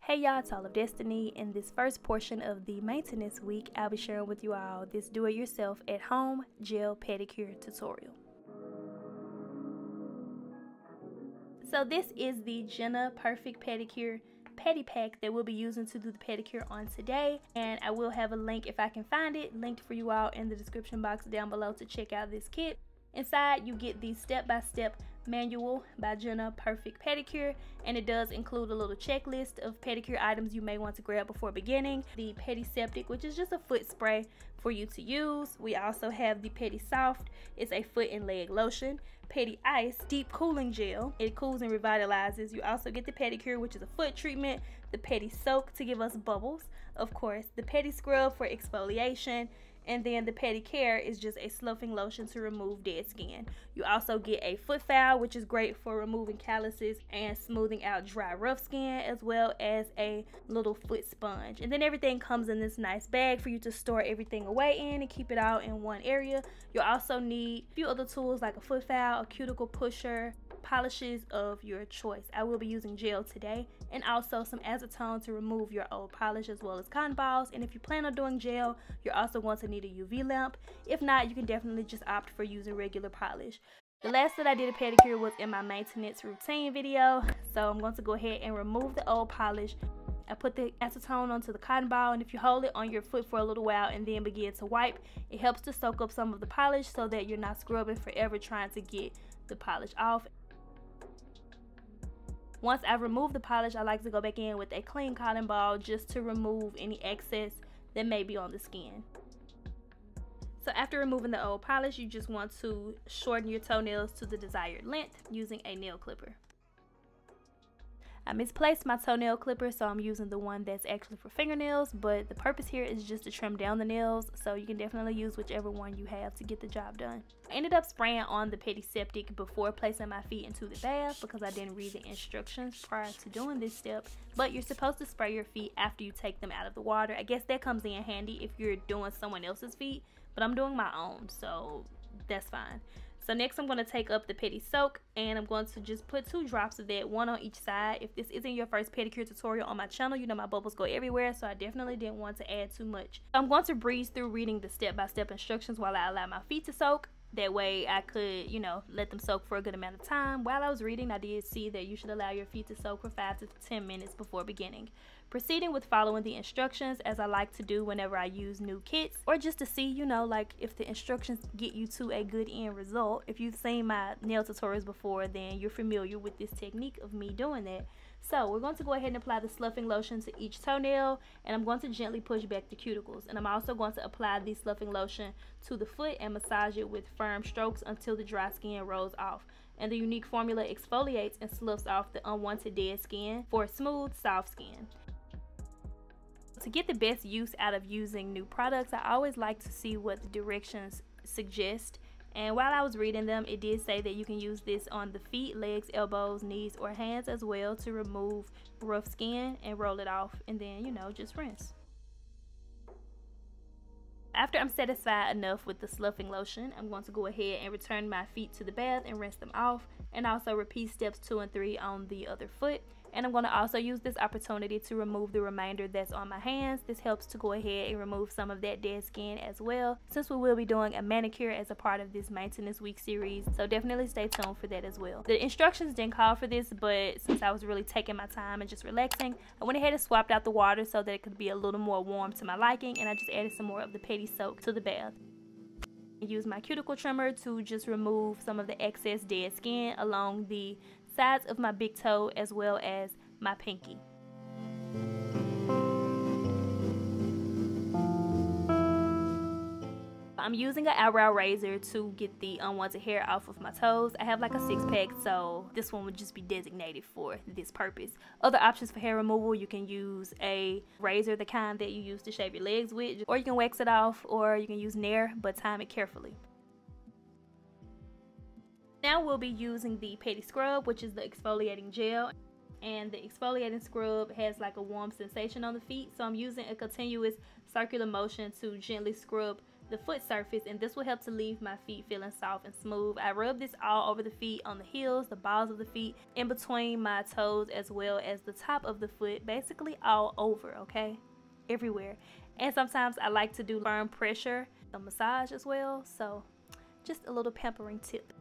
Hey y'all, it's All of Destiny. In this first portion of the maintenance week, I'll be sharing with you all this do-it-yourself at home gel pedicure tutorial. So this is the Gena Perfect Pedicure Pedi Pack that we'll be using to do the pedicure on today, and I will have a link, if I can find it, linked for you all in the description box down below to check out this kit. Inside you get the step-by-step manual by Gena Perfect Pedicure, and it does include a little checklist of pedicure items you may want to grab before beginning. The Pedi Septic, which is just a foot spray for you to use. We also have the Pedi Soft, it's a foot and leg lotion. Pedi Ice, deep cooling gel, it cools and revitalizes. You also get the Pedicure, which is a foot treatment, the Pedi Soak to give us bubbles, of course, the Pedi Scrub for exfoliation, and then the Pedicure is just a sloughing lotion to remove dead skin. You also get a foot file, which is great for removing calluses and smoothing out dry, rough skin, as well as a little foot sponge. And then everything comes in this nice bag for you to store everything away in and keep it all in one area. You'll also need a few other tools like a foot file, a cuticle pusher, polishes of your choice. I will be using gel today, and also some acetone to remove your old polish, as well as cotton balls. And if you plan on doing gel, you're also going to need a UV lamp. If not, you can definitely just opt for using regular polish. The last that I did a pedicure was in my maintenance routine video, so I'm going to go ahead and remove the old polish. I put the acetone onto the cotton ball, and if you hold it on your foot for a little while and then begin to wipe, it helps to soak up some of the polish so that you're not scrubbing forever trying to get the polish off. Once I've removed the polish, I like to go back in with a clean cotton ball just to remove any excess that may be on the skin. So after removing the old polish, you just want to shorten your toenails to the desired length using a nail clipper. I misplaced my toenail clipper, so I'm using the one that's actually for fingernails, but the purpose here is just to trim down the nails, so you can definitely use whichever one you have to get the job done. I ended up spraying on the Pedi Septic before placing my feet into the bath because I didn't read the instructions prior to doing this step, but you're supposed to spray your feet after you take them out of the water. I guess that comes in handy if you're doing someone else's feet, but I'm doing my own, so that's fine. So next I'm going to take up the Pedi Soak, and I'm going to just put 2 drops of that, one on each side. If this isn't your first pedicure tutorial on my channel, you know my bubbles go everywhere, so I definitely didn't want to add too much. I'm going to breeze through reading the step-by-step instructions while I allow my feet to soak. That way I could, let them soak for a good amount of time. While I was reading, I did see that you should allow your feet to soak for 5 to 10 minutes before beginning. Proceeding with following the instructions, as I like to do whenever I use new kits, or just to see, like if the instructions get you to a good end result. If you've seen my nail tutorials before, then you're familiar with this technique of me doing that. So we're going to go ahead and apply the sloughing lotion to each toenail, and I'm going to gently push back the cuticles. And I'm also going to apply the sloughing lotion to the foot and massage it with firm strokes until the dry skin rolls off. And the unique formula exfoliates and sloughs off the unwanted dead skin for smooth, soft skin. To get the best use out of using new products, I always like to see what the directions suggest. And while I was reading them, it did say that you can use this on the feet, legs, elbows, knees, or hands as well to remove rough skin and roll it off, and then, just rinse. After I'm satisfied enough with the sloughing lotion, I'm going to go ahead and return my feet to the bath and rinse them off, and also repeat steps 2 and 3 on the other foot. And I'm going to also use this opportunity to remove the remainder that's on my hands. This helps to go ahead and remove some of that dead skin as well, since we will be doing a manicure as a part of this maintenance week series, so definitely stay tuned for that as well. The instructions didn't call for this, but since I was really taking my time and just relaxing, I went ahead and swapped out the water so that it could be a little more warm to my liking, and I just added some more of the Pedi Soak to the bath. Use my cuticle trimmer to just remove some of the excess dead skin along the sides of my big toe as well as my pinky. I'm using an eyebrow razor to get the unwanted hair off of my toes. I have like a 6-pack, so this one would just be designated for this purpose. Other options for hair removal, you can use a razor, the kind that you use to shave your legs with, or you can wax it off, or you can use Nair, but time it carefully. Now we'll be using the Pedi Scrub, which is the exfoliating gel, and the exfoliating scrub has like a warm sensation on the feet, so I'm using a continuous circular motion to gently scrub the foot surface, and this will help to leave my feet feeling soft and smooth. I rub this all over the feet, on the heels, the balls of the feet, in between my toes, as well as the top of the foot, basically all over, okay? Everywhere. And sometimes I like to do firm pressure, a massage as well, so just a little pampering tip.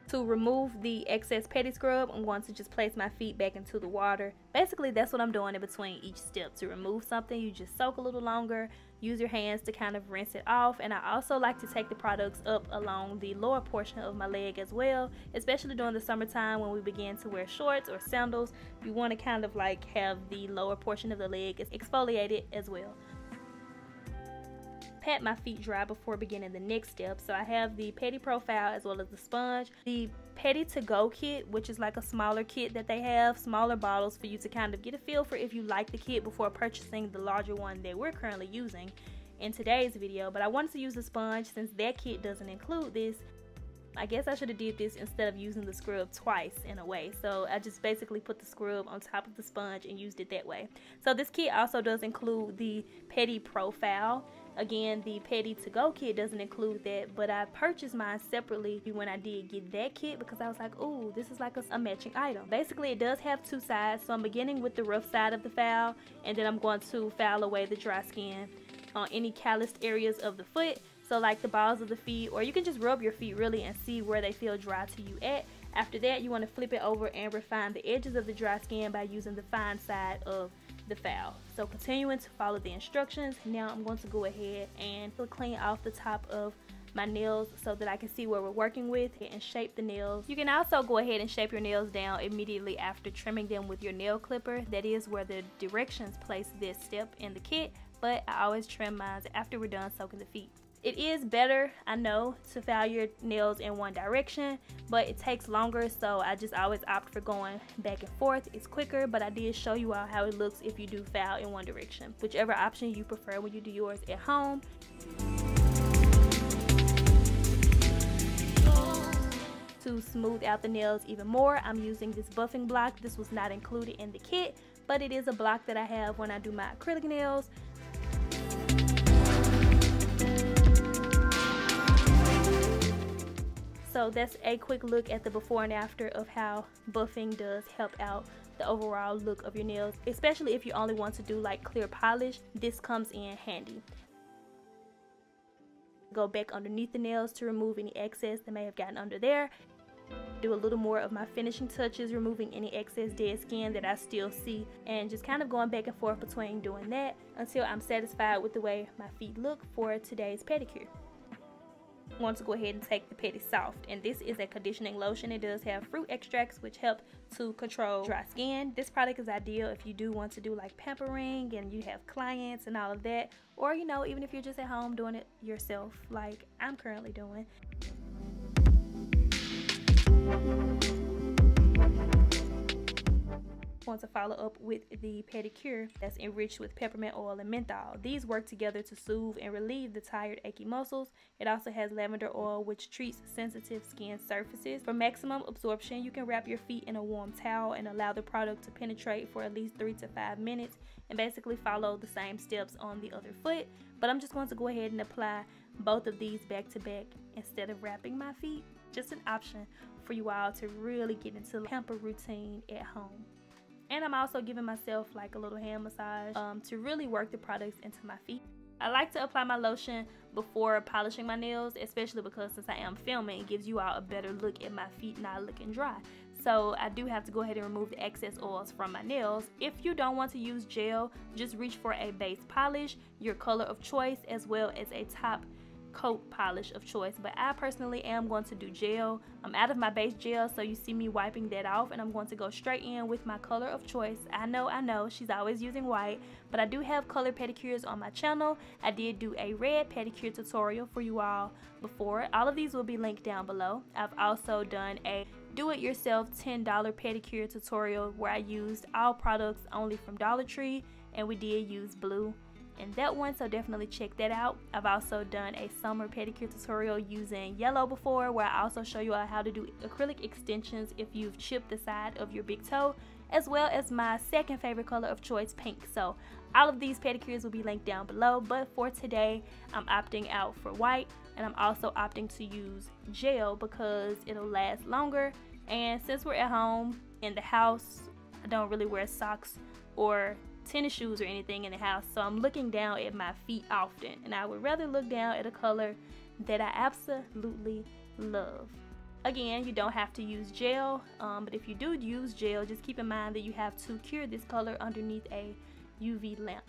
To remove the excess pedi scrub, I'm going to just place my feet back into the water. Basically, that's what I'm doing in between each step. To remove something, you just soak a little longer, use your hands to kind of rinse it off. And I also like to take the products up along the lower portion of my leg as well, especially during the summertime when we begin to wear shorts or sandals. You want to kind of like have the lower portion of the leg exfoliated as well. Pat my feet dry before beginning the next step. So I have the Pedi Profile as well as the sponge. The Pedi To Go kit, which is like a smaller kit that they have, smaller bottles for you to kind of get a feel for if you like the kit before purchasing the larger one that we're currently using in today's video. But I wanted to use the sponge since that kit doesn't include this. I guess I should have did this instead of using the scrub twice in a way. So I just basically put the scrub on top of the sponge and used it that way. So this kit also does include the Pedi Profile. Again, the Pedi To Go kit doesn't include that, but I purchased mine separately when I did get that kit because I was like, ooh, this is like a matching item. Basically, it does have two sides, so I'm beginning with the rough side of the file, and then I'm going to file away the dry skin on any calloused areas of the foot. So like the balls of the feet, or you can just rub your feet really and see where they feel dry to you at. After that, you want to flip it over and refine the edges of the dry skin by using the fine side of the file. So continuing to follow the instructions, now I'm going to go ahead and clean off the top of my nails so that I can see where we're working with and shape the nails. You can also go ahead and shape your nails down immediately after trimming them with your nail clipper. That is where the directions place this step in the kit, but I always trim mine after we're done soaking the feet. It is better, I know, to file your nails in one direction, but it takes longer, so I just always opt for going back and forth. It's quicker, but I did show you all how it looks if you do file in one direction. Whichever option you prefer when you do yours at home. To smooth out the nails even more, I'm using this buffing block. This was not included in the kit, but it is a block that I have when I do my acrylic nails. So that's a quick look at the before and after of how buffing does help out the overall look of your nails, especially if you only want to do like clear polish. This comes in handy. Go back underneath the nails to remove any excess that may have gotten under there. Do a little more of my finishing touches, removing any excess dead skin that I still see, and just kind of going back and forth between doing that until I'm satisfied with the way my feet look for today's pedicure. I want to go ahead and take the Pedi Soft, and this is a conditioning lotion. It does have fruit extracts which help to control dry skin. This product is ideal if you do want to do like pampering and you have clients and all of that, or you know, even if you're just at home doing it yourself like I'm currently doing. Want to follow up with the Pedicure that's enriched with peppermint oil and menthol. These work together to soothe and relieve the tired, achy muscles. It also has lavender oil, which treats sensitive skin surfaces. For maximum absorption, you can wrap your feet in a warm towel and allow the product to penetrate for at least 3 to 5 minutes and basically follow the same steps on the other foot. But I'm just going to go ahead and apply both of these back to back instead of wrapping my feet. Just an option for you all to really get into the pamper routine at home. And I'm also giving myself like a little hand massage to really work the products into my feet. I like to apply my lotion before polishing my nails, especially because since I am filming, it gives you all a better look at my feet not looking dry. So I do have to go ahead and remove the excess oils from my nails. If you don't want to use gel, just reach for a base polish, your color of choice, as well as a top coat polish of choice. But I personally am going to do gel. I'm out of my base gel, so you see me wiping that off, and I'm going to go straight in with my color of choice. I know she's always using white, but I do have color pedicures on my channel. I did do a red pedicure tutorial for you all before. All of these will be linked down below. I've also done a do-it-yourself $10 pedicure tutorial where I used all products only from Dollar Tree, and we did use blue in that one, so definitely check that out. I've also done a summer pedicure tutorial using yellow before, where I also show you how to do acrylic extensions if you've chipped the side of your big toe, as well as my second favorite color of choice, pink. So all of these pedicures will be linked down below, but for today I'm opting out for white, and I'm also opting to use gel because it'll last longer. And since we're at home in the house, I don't really wear socks or tennis shoes or anything in the house, so I'm looking down at my feet often, and I would rather look down at a color that I absolutely love. Again, you don't have to use gel, but if you do use gel, just keep in mind that you have to cure this color underneath a UV lamp.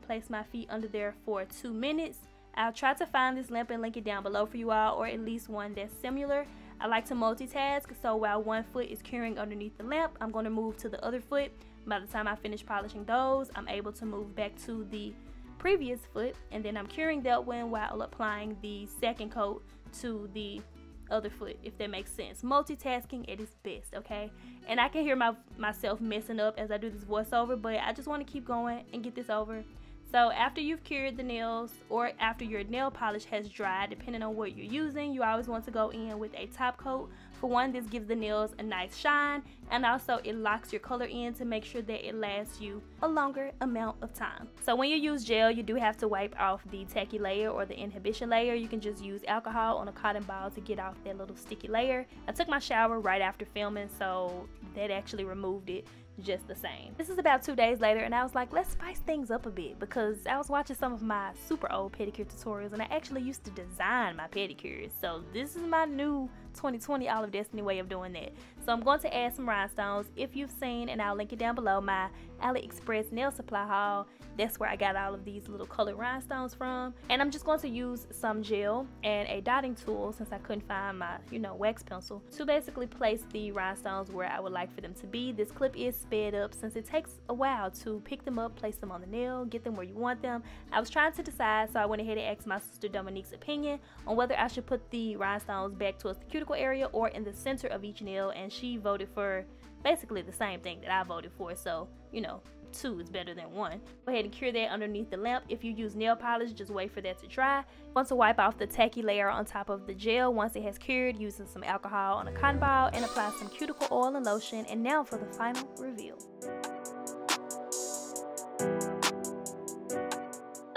Place my feet under there for 2 minutes. I'll try to find this lamp and link it down below for you all, or at least one that's similar. I like to multitask, so while one foot is curing underneath the lamp, I'm going to move to the other foot. By the time I finish polishing those, I'm able to move back to the previous foot, and then I'm curing that one while applying the second coat to the other foot, if that makes sense. Multitasking at its best, okay? And I can hear myself messing up as I do this voiceover, but I just want to keep going and get this over. So after you've cured the nails, or after your nail polish has dried, depending on what you're using, you always want to go in with a top coat. For one, this gives the nails a nice shine, and also it locks your color in to make sure that it lasts you a longer amount of time. So when you use gel, you do have to wipe off the tacky layer or the inhibition layer. You can just use alcohol on a cotton ball to get off that little sticky layer. I took my shower right after filming, so that actually removed it just the same. This is about 2 days later, and I was like, let's spice things up a bit, because I was watching some of my super old pedicure tutorials, and I actually used to design my pedicures. So this is my new 2020 All of Destiny way of doing that. So I'm going to add some rhinestones. If you've seen, and I'll link it down below, my AliExpress nail supply haul, that's where I got all of these little colored rhinestones from. And I'm just going to use some gel and a dotting tool, since I couldn't find my, wax pencil, to basically place the rhinestones where I would like for them to be. This clip is sped up since it takes a while to pick them up, place them on the nail, get them where you want them. I was trying to decide, so I went ahead and asked my sister Dominique's opinion on whether I should put the rhinestones back towards the cuticle area or in the center of each nail, and she voted for basically the same thing that I voted for, so 2 is better than 1. Go ahead and cure that underneath the lamp. If you use nail polish, just wait for that to dry. Want to wipe off the tacky layer on top of the gel once it has cured, using some alcohol on a cotton ball, and apply some cuticle oil and lotion. And now for the final reveal.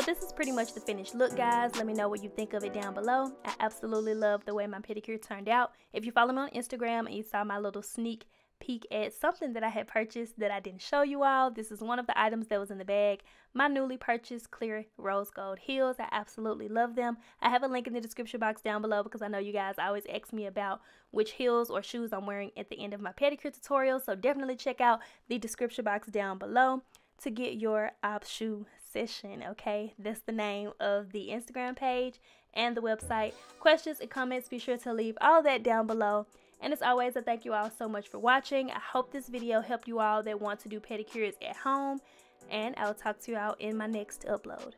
This is pretty much the finished look, guys. Let me know what you think of it down below. I absolutely love the way my pedicure turned out. If you follow me on Instagram and you saw my little sneak peek at something that I had purchased that I didn't show you all, this is one of the items that was in the bag. My newly purchased clear rose gold heels. I absolutely love them. I have a link in the description box down below, because I know you guys always ask me about which heels or shoes I'm wearing at the end of my pedicure tutorial, so definitely check out the description box down below to get your ᶫᵒᵛᵉᵧ, okay? That's the name of the Instagram page and the website. Questions and comments, be sure to leave all that down below. And as always, I thank you all so much for watching. I hope this video helped you all that want to do pedicures at home, and I will talk to you all in my next upload.